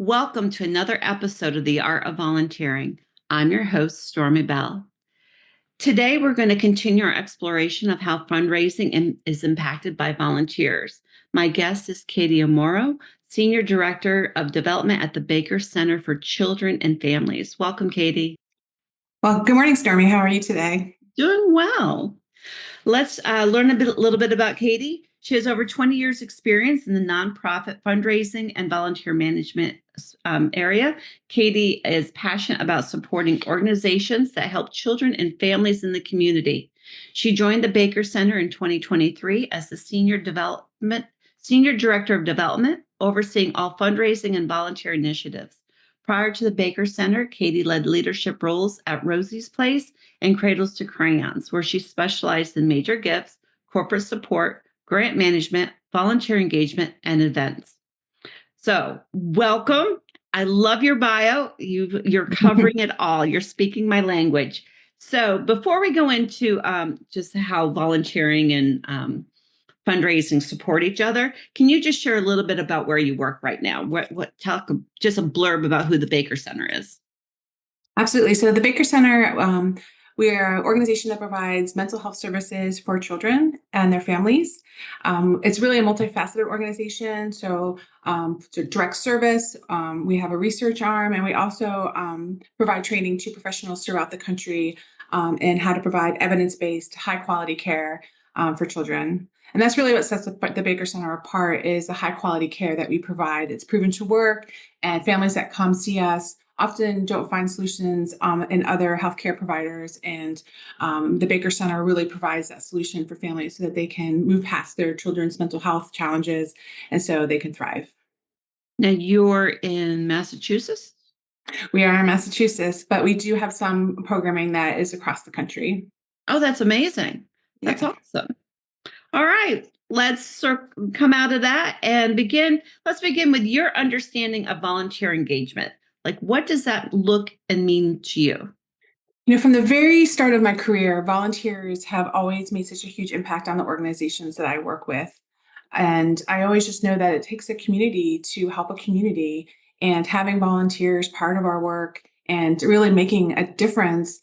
welcome to another episode of The Art of Volunteering. I'm your host, Stormy Bell. Today, we're going to continue our exploration of how fundraising is impacted by volunteers. My guest is Katie Amoro, Senior Director of Development at the Baker Center for Children and Families. Welcome, Katie. Well, good morning, Stormy. How are you today? Doing well. Let's learn a little bit about Katie. She has over 20 years experience in the nonprofit fundraising and volunteer management area. Katie is passionate about supporting organizations that help children and families in the community. She joined the Baker Center in 2023 as the Senior Director of Development, overseeing all fundraising and volunteer initiatives. Prior to the Baker Center, Katie led leadership roles at Rosie's Place and Cradles to Crayons, where she specialized in major gifts, corporate support, grant management, volunteer engagement, and events. So, welcome. I love your bio. You're covering it all. You're speaking my language. So, before we go into just how volunteering and fundraising support each other, can you just share a little bit about where you work right now? Talk just a blurb about who the Baker Center is. Absolutely. So the Baker Center, we are an organization that provides mental health services for children and their families. It's really a multifaceted organization. So direct service, we have a research arm, and we also provide training to professionals throughout the country in how to provide evidence-based, high-quality care for children. And that's really what sets the Baker Center apart, is the high-quality care that we provide. It's proven to work, and families that come see us often don't find solutions in other healthcare providers. And the Baker Center really provides that solution for families so that they can move past their children's mental health challenges, and so they can thrive. Now, you're in Massachusetts? We are in Massachusetts, but we do have some programming that is across the country. Oh, that's amazing. That's awesome. All right, let's come out of that and begin. Let's begin with your understanding of volunteer engagement. Like, what does that look and mean to you? From the very start of my career, volunteers have always made such a huge impact on the organizations that I work with. And I always just know that it takes a community to help a community, and having volunteers part of our work and really making a difference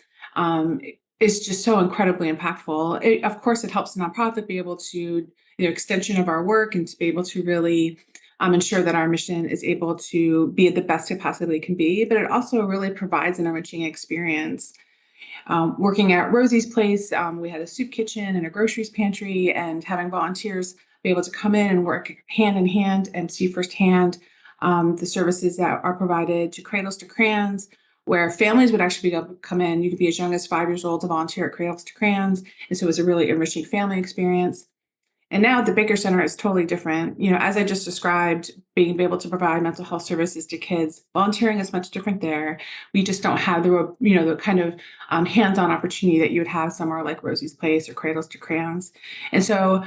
is just so incredibly impactful. Of course, it helps the nonprofit be able to, extension of our work, and to be able to really ensure that our mission is able to be the best it possibly can be. But it also really provides an enriching experience. Working at Rosie's Place, we had a soup kitchen and a groceries pantry, and having volunteers be able to come in and work hand in hand and see firsthand the services that are provided to Cradles to Crayons, where families would actually be able to come in. You could be as young as 5 years old to volunteer at Cradles to Crayons. And so it was a really enriching family experience. And now the Baker Center is totally different. As I just described, being able to provide mental health services to kids, volunteering is much different there. We just don't have the kind of hands-on opportunity that you would have somewhere like Rosie's Place or Cradles to Crayons. And so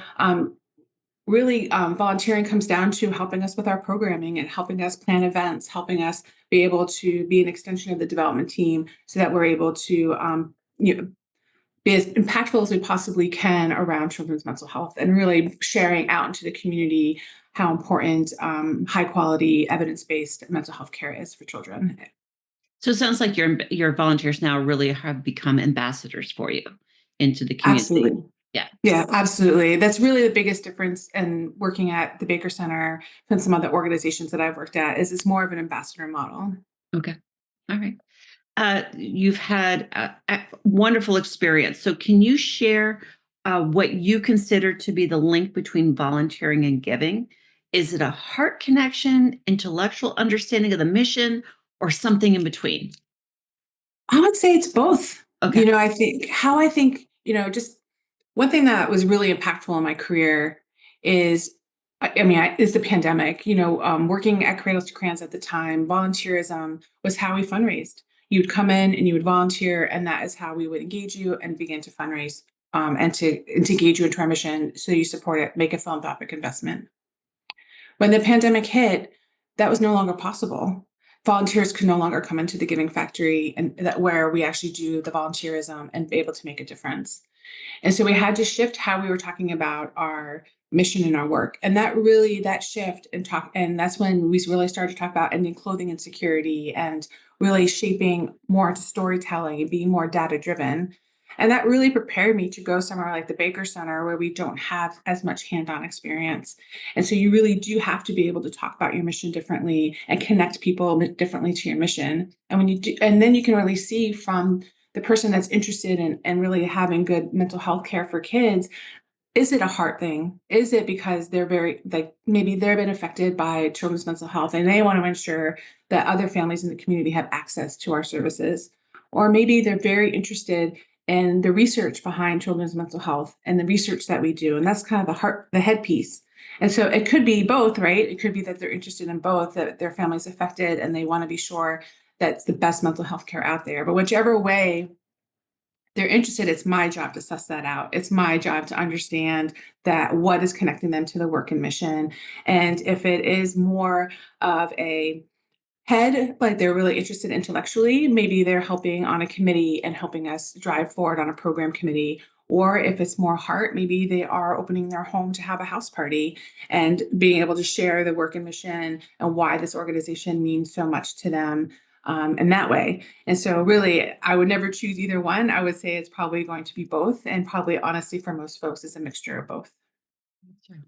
really, volunteering comes down to helping us with our programming and helping us plan events, helping us be able to be an extension of the development team so that we're able to be as impactful as we possibly can around children's mental health, and really sharing out into the community how important high quality evidence-based mental health care is for children. So it sounds like your volunteers now really have become ambassadors for you into the community. Absolutely. Yeah, absolutely. That's really the biggest difference in working at the Baker Center than some other organizations that I've worked at, is it's more of an ambassador model. Okay. All right. You've had a wonderful experience. So can you share what you consider to be the link between volunteering and giving? Is it a heart connection, intellectual understanding of the mission, or something in between? I would say it's both. Okay. I think, just one thing that was really impactful in my career is, is the pandemic. Working at Cradles to Crayons at the time, volunteerism was how we fundraised. You would come in and you would volunteer, and that is how we would engage you and begin to fundraise, and to engage you into our mission, so you support it, make a philanthropic investment. When the pandemic hit, that was no longer possible. Volunteers could no longer come into the Giving Factory, and where we actually do the volunteerism and be able to make a difference. And so we had to shift how we were talking about our mission in our work. And that shift and talk, and that's when we really started to talk about ending clothing insecurity and really shaping more into storytelling and being more data driven. And that really prepared me to go somewhere like the Baker Center where we don't have as much hand-on experience. And so you really do have to be able to talk about your mission differently and connect people differently to your mission. And when you do, and then you can really see from the person that's interested in and really having good mental health care for kids, is it a heart thing? Is it because they're very, like, maybe they've been affected by children's mental health and they want to ensure that other families in the community have access to our services? Or maybe they're very interested in the research behind children's mental health and the research that we do. And that's kind of the head piece. And so it could be both, right? It could be that they're interested in both, that their family's affected and they want to be sure that's the best mental health care out there. But whichever way they're interested, it's my job to suss that out. It's my job to understand that what is connecting them to the work and mission. And if it is more of a head, like they're really interested intellectually, maybe they're helping on a committee and helping us drive forward on a program committee. Or if it's more heart, maybe they are opening their home to have a house party and being able to share the work and mission and why this organization means so much to them, in that way. And so, really, I would never choose either one. I would say it's probably going to be both. And probably, honestly, for most folks, it's a mixture of both. Sure.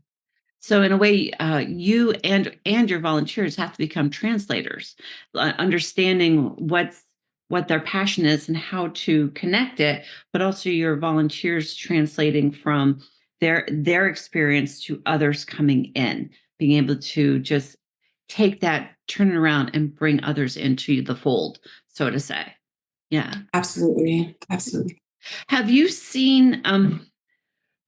So in a way, you and your volunteers have to become translators, understanding what their passion is and how to connect it, but also your volunteers translating from their experience to others coming in, being able to just take that, turn it around, and bring others into the fold, so to say. Yeah. Absolutely. Absolutely. Have you seen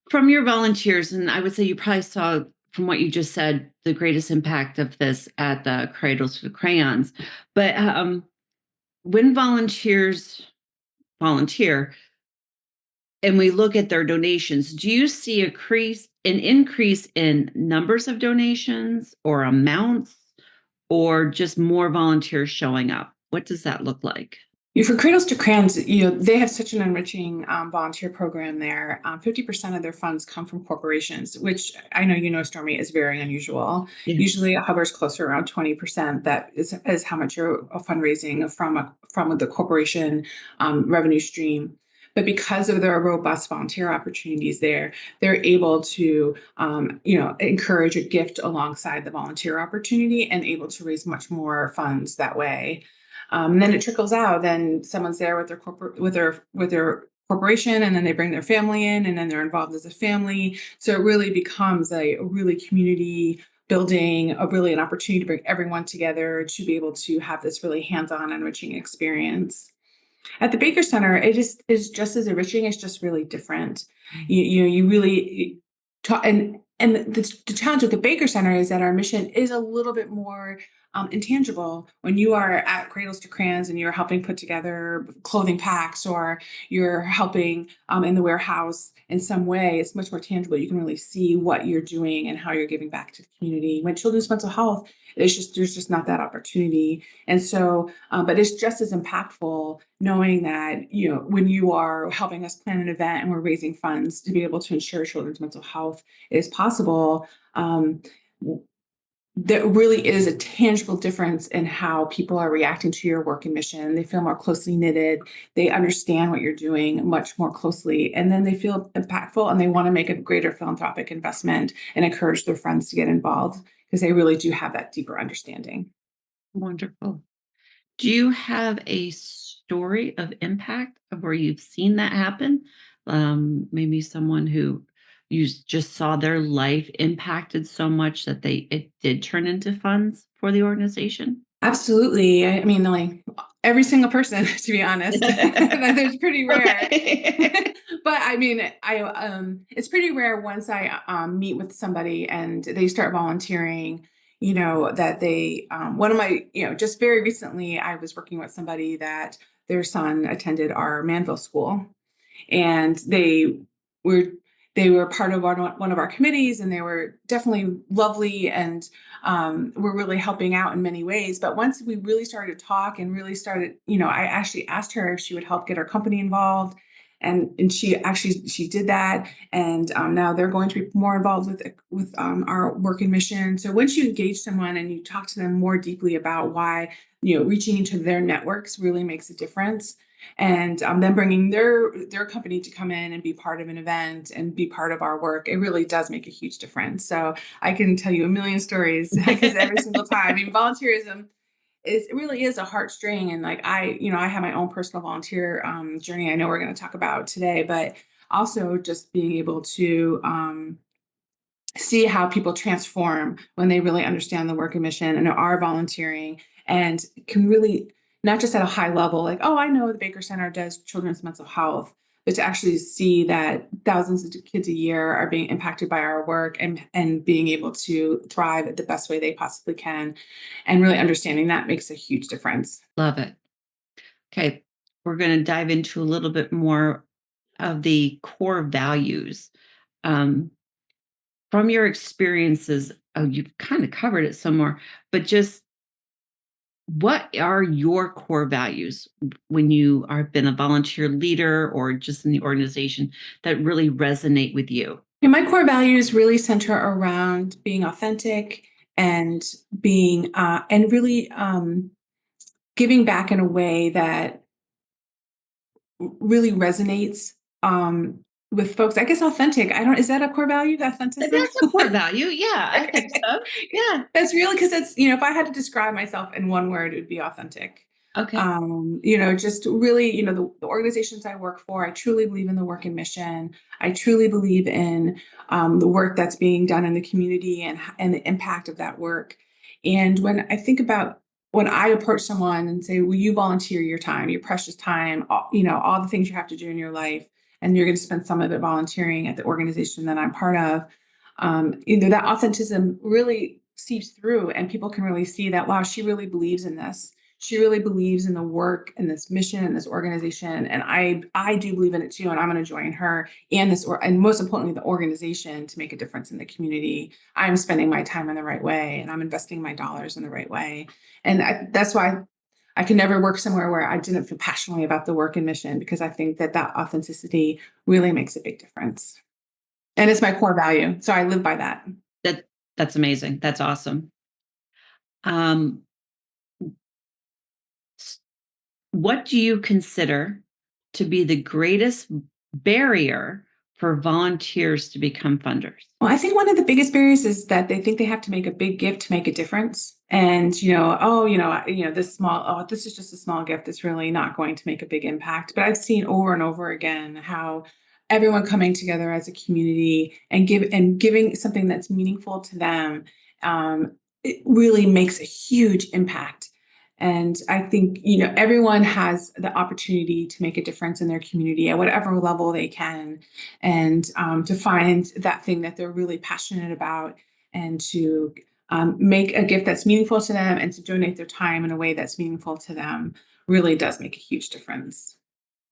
from your volunteers, and I would say you probably saw from what you just said the greatest impact of this at the Cradles to the Crayons, but when volunteers volunteer and we look at their donations, do you see an increase in numbers of donations or amounts, or just more volunteers showing up? What does that look like? For Cradles to Crayons, they have such an enriching volunteer program there. 50% of their funds come from corporations, which I know Stormy, is very unusual. Yeah. Usually it hovers closer around 20%. That is how much you're fundraising from the corporation revenue stream. But because of their robust volunteer opportunities there, they're able to, encourage a gift alongside the volunteer opportunity and able to raise much more funds that way. And then it trickles out. Then someone's there with their corporation, and then they bring their family in, and then they're involved as a family. So it really becomes a really community building, a really an opportunity to bring everyone together to be able to have this really hands-on enriching experience. At the Baker Center, it is just as enriching. It's just really different. You really talk, and the challenge with the Baker Center is that our mission is a little bit more intangible. When you are at Cradles to Crayons and you're helping put together clothing packs, or you're helping in the warehouse in some way, it's much more tangible. You can really see what you're doing and how you're giving back to the community. When children's mental health, there's just not that opportunity. And so, but it's just as impactful knowing that, when you are helping us plan an event and we're raising funds to be able to ensure children's mental health is possible. There really is a tangible difference in how people are reacting to your work and mission. They feel more closely knitted. They understand what you're doing much more closely. And then they feel impactful and they want to make a greater philanthropic investment and encourage their friends to get involved because they really do have that deeper understanding. Wonderful. Do you have a story of impact of where you've seen that happen? Maybe someone who just saw their life impacted so much that it did turn into funds for the organization? Absolutely. I mean, like every single person, to be honest. That's pretty rare. Okay. But I mean, it's pretty rare once I meet with somebody and they start volunteering, that they, one of my, just very recently, I was working with somebody that their son attended our Manville school, and were they were part of one of our committees, and they were definitely lovely, and were really helping out in many ways. But once we really started to talk and really started, I actually asked her if she would help get our company involved. and she did that, and now they're going to be more involved with our work and mission. So once you engage someone and you talk to them more deeply about why reaching into their networks really makes a difference, and then bringing their company to come in and be part of an event and be part of our work, it really does make a huge difference. So I can tell you a million stories because every single time, I mean, volunteerism it really is a heartstring. And like I have my own personal volunteer journey. I know we're going to talk about today, but also just being able to see how people transform when they really understand the work and mission and are volunteering, and can really not just at a high level, like, oh, I know the Baker Center does children's mental health, but to actually see that thousands of kids a year are being impacted by our work, and being able to thrive the best way they possibly can, and really understanding that makes a huge difference. Love it. Okay, we're going to dive into a little bit more of the core values. Um, from your experiences, oh, you've kind of covered it some more, but just what are your core values when you are been a volunteer leader or just in the organization that really resonate with you? And my core values really center around being authentic, and being and really giving back in a way that really resonates with folks. I guess authentic. I don't. Is that a core value? Authenticism. That's a core value. Yeah, I think so. Yeah. That's really because it's, if I had to describe myself in one word, it would be authentic. Okay. Just really, the organizations I work for, I truly believe in the work and mission. I truly believe in the work that's being done in the community, and the impact of that work. And when I think about when I approach someone and say, "Will you volunteer your time, your precious time, all the things you have to do in your life, and you're going to spend some of it volunteering at the organization that I'm part of," that authenticism really seeps through, and people can really see that, wow, she really believes in this. She really believes in the work and this mission and this organization, and I do believe in it too. And I'm going to join her and and most importantly, the organization, to make a difference in the community. I'm spending my time in the right way, and I'm investing my dollars in the right way, and that's why I can never work somewhere where I didn't feel passionately about the work and mission, because I think that authenticity really makes a big difference. And it's my core value. So I live by that. That that's amazing. That's awesome. Um, s- what do you consider to be the greatest barrier for volunteers to become funders? Well, I think one of the biggest barriers is that they think they have to make a big gift to make a difference. And, this is just a small gift. It's really not going to make a big impact. But I've seen over and over again how everyone coming together as a community and giving something that's meaningful to them, it really makes a huge impact. And I think, everyone has the opportunity to make a difference in their community at whatever level they can, and to find that thing that they're really passionate about, and to make a gift that's meaningful to them, and to donate their time in a way that's meaningful to them, really does make a huge difference.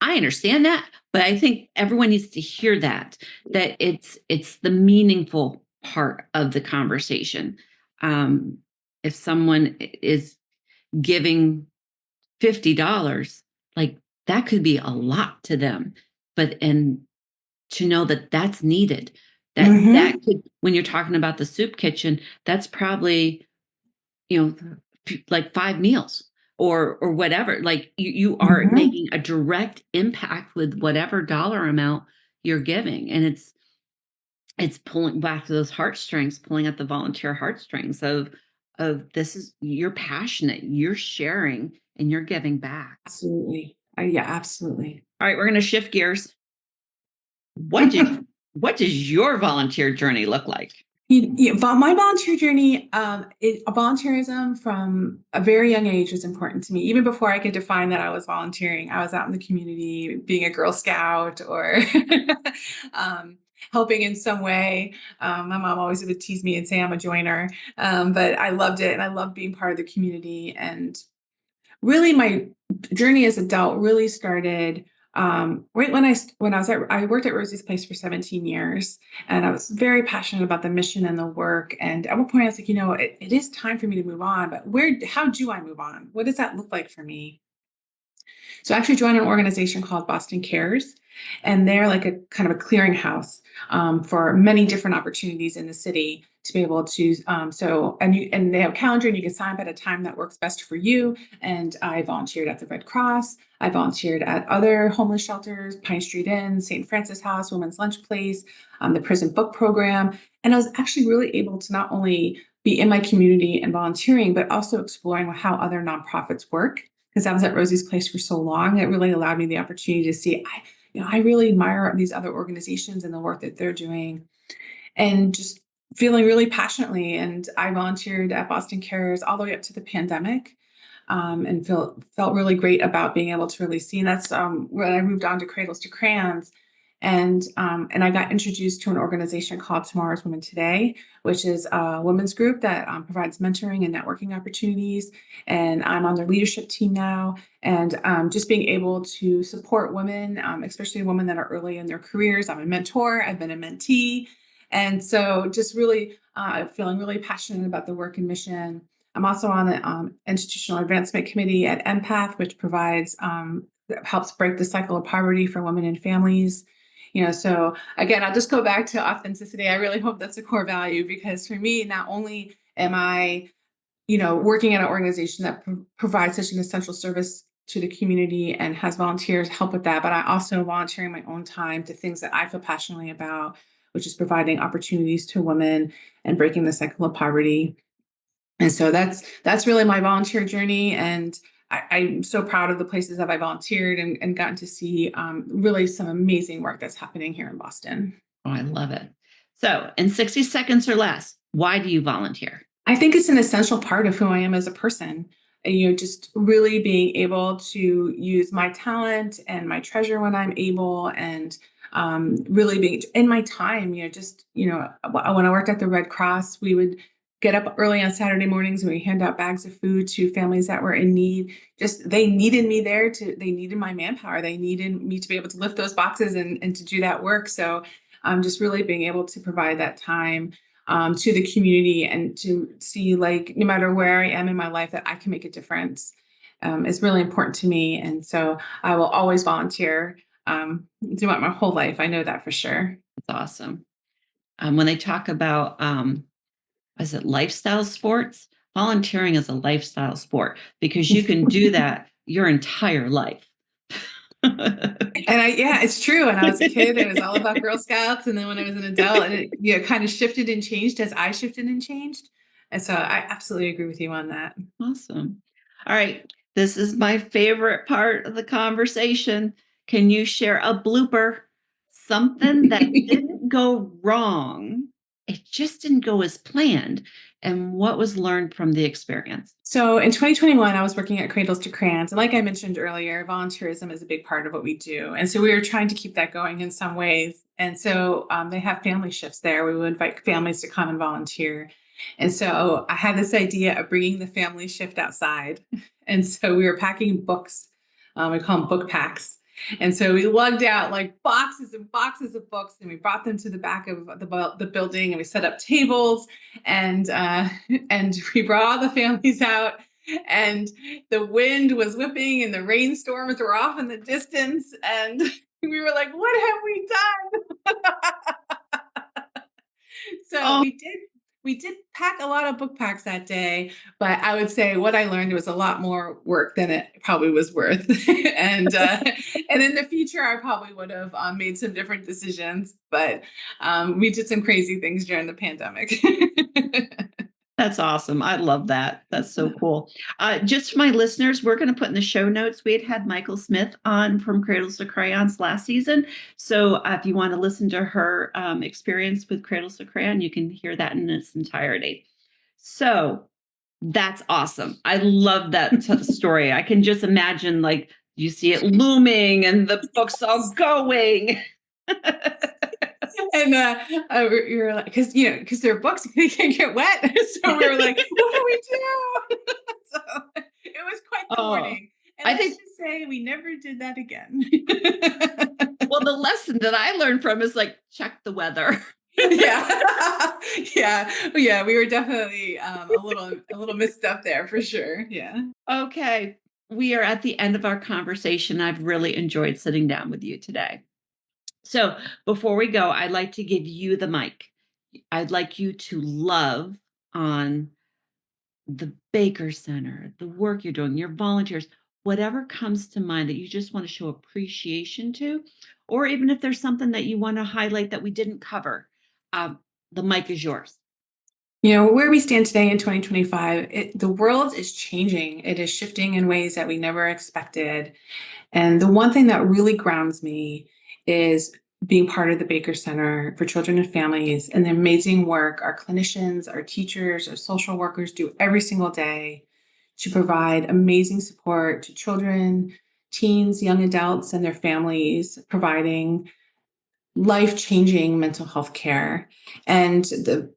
I understand that, but I think everyone needs to hear that it's the meaningful part of the conversation. Um, if someone is giving $50, like that could be a lot to them, but and to know that that's needed, that Hmm. could, when you're talking about the soup kitchen, that's probably, you know, like 5 meals or whatever. Like you are Hmm. making a direct impact with whatever dollar amount you're giving, and it's pulling back to those heartstrings, pulling at the volunteer heartstrings of this is, you're passionate, you're sharing, and you're giving back. Absolutely. Yeah, absolutely. All right, we're going to shift gears. What did what does your volunteer journey look like? My volunteer journey, volunteerism from a very young age was important to me. Even before I could define that I was volunteering, I was out in the community being a Girl Scout, or um, helping in some way. My mom always would tease me and say I'm a joiner, but I loved it, and I loved being part of the community. And really, my journey as adult really started right when I worked at Rosie's Place for 17 years, and I was very passionate about the mission and the work. And at one point, I was like, it is time for me to move on, but how do I move on? What does that look like for me? So I actually joined an organization called Boston Cares, and they're like a kind of a clearinghouse for many different opportunities in the city to be able to. And they have a calendar, and you can sign up at a time that works best for you. And I volunteered at the Red Cross. I volunteered at other homeless shelters, Pine Street Inn, St. Francis House, Women's Lunch Place, the Prison Book Program, and I was actually really able to not only be in my community and volunteering, but also exploring how other nonprofits work because I was at Rosie's Place for so long. It really allowed me the opportunity to see, I really admire these other organizations and the work that they're doing, and just feeling really passionately. And I volunteered at Boston Cares all the way up to the pandemic, and felt really great about being able to really see. And that's when I moved on to Cradles to Crayons, and I got introduced to an organization called Tomorrow's Women Today, which is a women's group that provides mentoring and networking opportunities. And I'm on their leadership team now, and just being able to support women, especially women that are early in their careers. I'm a mentor. I've been a mentee. And so just really feeling really passionate about the work and mission. I'm also on the institutional advancement committee at Empath, which provides helps break the cycle of poverty for women and families. So again, I'll just go back to authenticity. I really hope that's a core value because for me, not only am I, working at an organization that provides such an essential service to the community and has volunteers help with that, but I also volunteering my own time to things that I feel passionately about, which is providing opportunities to women and breaking the cycle of poverty. And so that's really my volunteer journey. And I'm so proud of the places that I volunteered and gotten to see really some amazing work that's happening here in Boston. Oh, I love it. So, in 60 seconds or less, why do you volunteer? I think it's an essential part of who I am as a person. And, just really being able to use my talent and my treasure when I'm able, and really being in my time. When I worked at the Red Cross, we would get up early on Saturday mornings and we hand out bags of food to families that were in need. Just they needed me there they needed my manpower. They needed me to be able to lift those boxes and to do that work. So just really being able to provide that time to the community and to see, like, no matter where I am in my life, that I can make a difference is really important to me. And so I will always volunteer throughout my whole life. I know that for sure. That's awesome. When they talk about, is it lifestyle sports? Volunteering is a lifestyle sport because you can do that your entire life. Yeah, it's true. When I was a kid, it was all about Girl Scouts. And then when I was an adult, and it kind of shifted and changed as I shifted and changed. And so I absolutely agree with you on that. Awesome. All right. This is my favorite part of the conversation. Can you share a blooper? Something that didn't go wrong. It just didn't go as planned. And what was learned from the experience? So in 2021, I was working at Cradles to Crayons. And like I mentioned earlier, volunteerism is a big part of what we do. And so we were trying to keep that going in some ways. And so they have family shifts there. We would invite families to come and volunteer. And so I had this idea of bringing the family shift outside. And so we were packing books. We call them book packs. And so we lugged out like boxes and boxes of books, and we brought them to the back of the building, and we set up tables, and and we brought all the families out, and the wind was whipping and the rainstorms were off in the distance, and we were like, what have we done? So Oh, we did pack a lot of book packs that day, but I would say what I learned was a lot more work than it probably was worth. And in the future, I probably would have made some different decisions, but we did some crazy things during the pandemic. that's awesome. I love that. That's so cool. Just for my listeners, we're going to put in the show notes. We had Michael Smith on from Cradles to Crayons last season. So if you want to listen to her experience with Cradles to Crayon, you can hear that in its entirety. So that's awesome. I love that story. I can just imagine, like, you see it looming and the books all going. And we were like, because they're books, they can't get wet. So we were like, what do we do? So it was quite the Oh, morning. And I let's think, just say we never did that again. well, the lesson that I learned from is like, check the weather. Yeah. Yeah. We were definitely a little messed up there for sure. Yeah. Okay. we are at the end of our conversation. I've really enjoyed sitting down with you today. So before we go, I'd like to give you the mic. I'd like you to love on the Baker Center, the work you're doing, your volunteers, whatever comes to mind that you just want to show appreciation to, or even if there's something that you want to highlight that we didn't cover, um, the mic is yours. Where we stand today in 2025, the world is changing. It is shifting in ways that we never expected. And the one thing that really grounds me is being part of the Baker Center for Children and Families and the amazing work our clinicians, our teachers, our social workers do every single day to provide amazing support to children, teens, young adults, and their families, providing life-changing mental health care. And the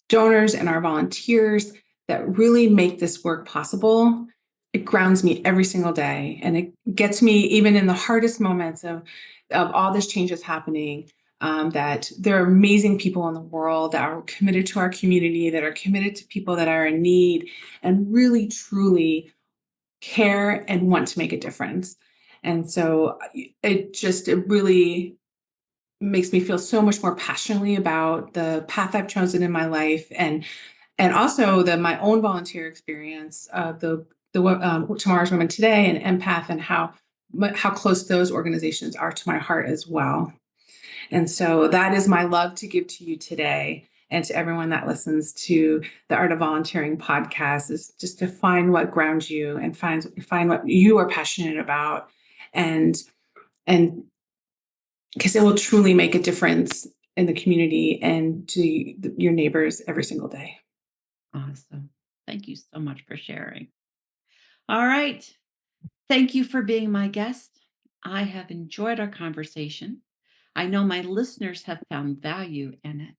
donors and our volunteers that really make this work possible. It grounds me every single day. And it gets me, even in the hardest moments of all this change is happening, that there are amazing people in the world that are committed to our community, that are committed to people that are in need, and really, truly care and want to make a difference. And so it really makes me feel so much more passionately about the path I've chosen in my life, and also my own volunteer experience of the Tomorrow's Women Today and Empath, and how close those organizations are to my heart as well. And so that is my love to give to you today, and to everyone that listens to the Art of Volunteering podcast, is just to find what grounds you and find what you are passionate about, and and because it will truly make a difference in the community and to your neighbors every single day. Awesome. Thank you so much for sharing. All right. Thank you for being my guest. I have enjoyed our conversation. I know my listeners have found value in it.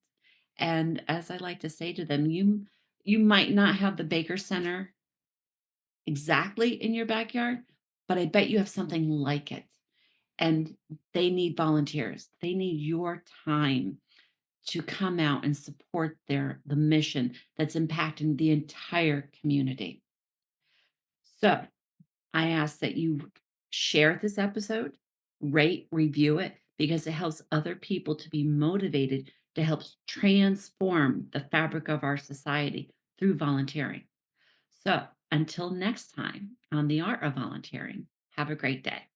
And as I like to say to them, you might not have the Baker Center exactly in your backyard, but I bet you have something like it. And they need volunteers. They need your time to come out and support the mission that's impacting the entire community. So I ask that you share this episode, rate, review it, because it helps other people to be motivated to help transform the fabric of our society through volunteering. So until next time on the art of volunteering, have a great day.